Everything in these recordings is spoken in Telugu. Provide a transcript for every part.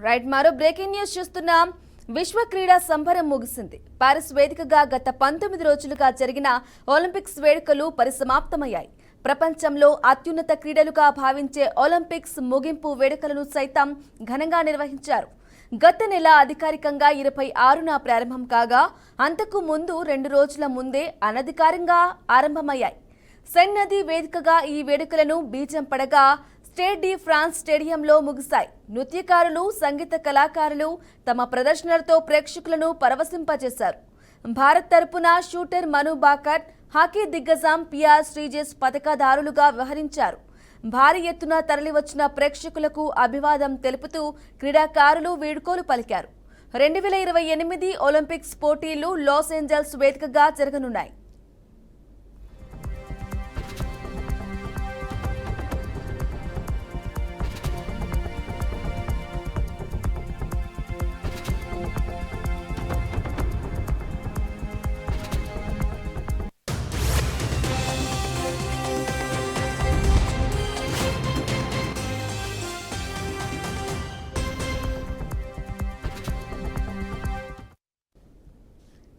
రైట్ మరో బ్రేకింగ్ న్యూస్ చూస్తున్నాం. విశ్వ క్రీడా సంబరం ముగిసింది. పారిస్ వేదికగా గత 19 రోజులుగా జరిగిన ఒలింపిక్స్ వేడుకలు పరిసమాప్తమయ్యాయి. ప్రపంచంలో అత్యున్నత క్రీడలుగా భావించే ఒలింపిక్స్ ముగింపు వేడుకలను సైతం ఘనంగా నిర్వహించారు. గత నెల అధికారికంగా 26న ప్రారంభం కాగా అంతకు ముందు 2 రోజుల ముందే అనధికారికంగా ఆరంభమయ్యాయి. సెన్ నది వేదికగా ఈ వేడుకలను బీజం పడగా స్టేడ్ డి ఫ్రాన్స్ స్టేడియంలో ముగిశాయి. నృత్యకారులు, సంగీత కళాకారులు తమ ప్రదర్శనలతో ప్రేక్షకులను పరవశింపజేశారు. భారత్ తరపున షూటర్ మను బాకర్, హాకీ దిగ్గజం పిఆర్ శ్రీజేష్ పథకదారులుగా వ్యవహరించారు. భారీ ఎత్తున తరలివచ్చిన ప్రేక్షకులకు అభివాదం తెలుపుతూ క్రీడాకారులు వీడ్కోలు పలికారు. 2028 ఒలింపిక్స్ పోటీలు లాస్ ఏంజల్స్ వేదికగా జరగనున్నాయి.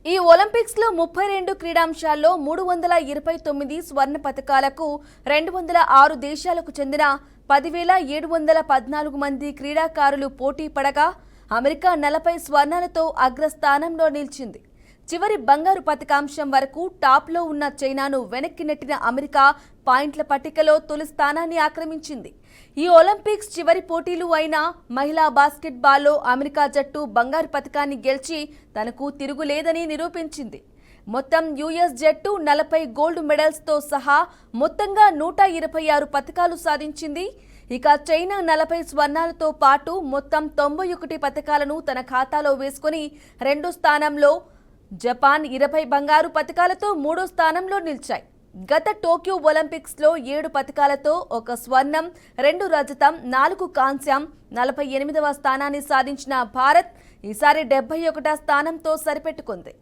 ఈ ఒలింపిక్స్ లో 32 క్రీడాంశాల్లో 329 స్వర్ణ పతకాలకు 206 దేశాలకు చెందిన 10,714 మంది క్రీడాకారులు పోటీ పడగా అమెరికా 40 స్వర్ణాలతో అగ్రస్థానంలో నిలిచింది. చివరి బంగారు పతకాంశం వరకు టాప్లో ఉన్న చైనాను వెనక్కి నెట్టిన అమెరికా పాయింట్ల పట్టికలో తొలి స్థానాన్ని ఆక్రమించింది. ఈ ఒలింపిక్స్ చివరి పోటీలు అయిన మహిళా బాస్కెట్బాల్లో అమెరికా జట్టు బంగారు పతకాన్ని గెలిచి తనకు తిరుగులేదని నిరూపించింది. మొత్తం యుఎస్ జట్టు 40 గోల్డ్ మెడల్స్తో సహా మొత్తంగా 126 పతకాలు సాధించింది. ఇక చైనా 40 స్వర్ణాలతో పాటు మొత్తం 91 పతకాలను తన ఖాతాలో వేసుకుని 2వ స్థానంలో, జపాన్ 20 బంగారు పతకాలతో 3వ స్థానంలో నిలిచాయి. గత టోక్యో ఒలింపిక్స్ లో 7 పతకాలతో 1 స్వర్ణం, 2 రజతం, 4 కాంస్యం, 48వ స్థానాన్ని సాధించిన భారత్ ఈసారి 71వ స్థానంతో సరిపెట్టుకుంది.